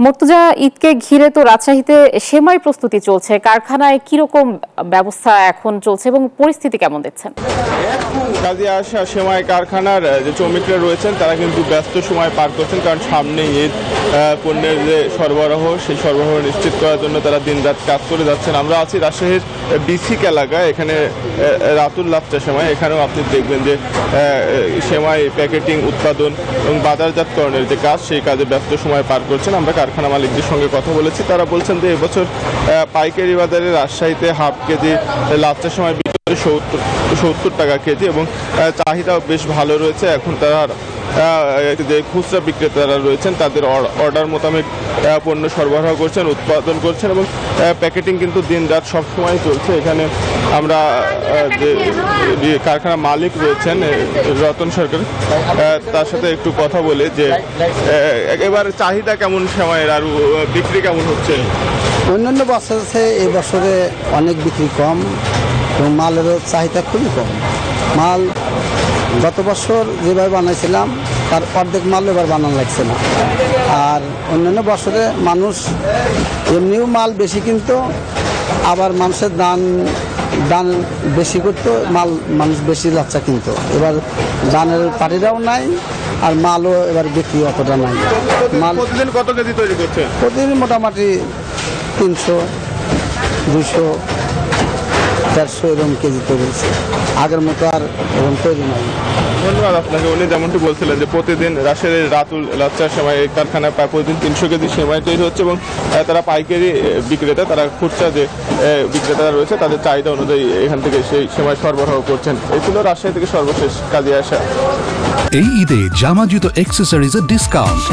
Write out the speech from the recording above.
মুর্তজা, ঈদকে ঘিরে তো রাজশাহীতে সেমাই প্রস্তুতি চলছে, কারখানায় কিরকম ব্যবস্থা এখন চলছে এবং পরিস্থিতি কেমন দেখছেন? কাজে আসা সেমাই কারখানার যে শ্রমিকরা রয়েছেন তারা কিন্তু ব্যস্ত সময় পার করছেন, কারণ সামনে ঈদ, পণ্যের যে সরবরাহ সেই সরবরাহ নিশ্চিত করার জন্য তারা দিনরাত কাজ করে যাচ্ছেন। আমরা আছি রাজশাহীর বিসিক এলাকায়, এখানে রাতুল লাচ্চা সেমাই, এখানেও আপনি দেখবেন যে সেমাই প্যাকেটিং, উৎপাদন এবং বাজারজাতকরণের যে কাজ সেই কাজে ব্যস্ত সময় পার করছেন। আমরা কারখানা মালিকদের সঙ্গে কথা বলেছি, তারা বলছেন যে এবছর পাইকারি বাজারে রাজশাহীতে হাফ কেজি লাচ্চা সেমাই 70 টাকা কেজি এবং চাহিদাও বেশ ভালো রয়েছে। এখন তারা যে খুচরা বিক্রেতারা রয়েছেন তাদের অর্ডার মোতাবেক পণ্য সরবরাহ করছেন, উৎপাদন করছেন এবং প্যাকেটিং কিন্তু দিন রাত সবসময় চলছে। এখানে আমরা যে কারখানা মালিক রয়েছেন রতন সরকার, তার সাথে একটু কথা বলে যে এবার চাহিদা কেমন সময়ের আর বিক্রি কেমন হচ্ছে। অন্যান্য বছর আছে, এই বছরে অনেক বিক্রি কম এবং মালেরও চাহিদা খুবই কম। মাল গত বছর যেভাবে বানাইছিলাম তার অর্ধেক মাল এবার বানানো লাগছে না। আর অন্যান্য বছরে মানুষ এমনিও মাল বেশি কিনতো, আবার মানুষের দান বেশি করতো, মানুষ বেশি লাচ্চা কিনতো। এবার দানের পাটিরাও নাই আর মালও এবার বিক্রি অতটা নাই। মাল প্রতিদিন কত কেজি তৈরি করছে? প্রতিদিন মোটামুটি 300, 200, 150 এরকম কেজি তৈরি হচ্ছে। আগের মতো আর এরকম তৈরি নয়। ধন্যবাদ আপনাকে। উনি যেমনটি বলছিলেন যে প্রতিদিন রাজশাহীর রাতুল লাচ্চা সেমাই কারখানায় প্রায় প্রতিদিন 300 কেজি সেমাই তৈরি হচ্ছে এবং তারা পাইকারি বিক্রেতা, তারা খুচরা যে বিক্রেতারা রয়েছে তাদের চাহিদা অনুযায়ী এখান থেকে সেই সেমাই সরবরাহ করছেন। এই ছিল রাজশাহী থেকে সর্বশেষ কাজে আসা। এই ঈদে জামা জুতো অ্যাক্সেসরিজের ডিসকাউন্ট।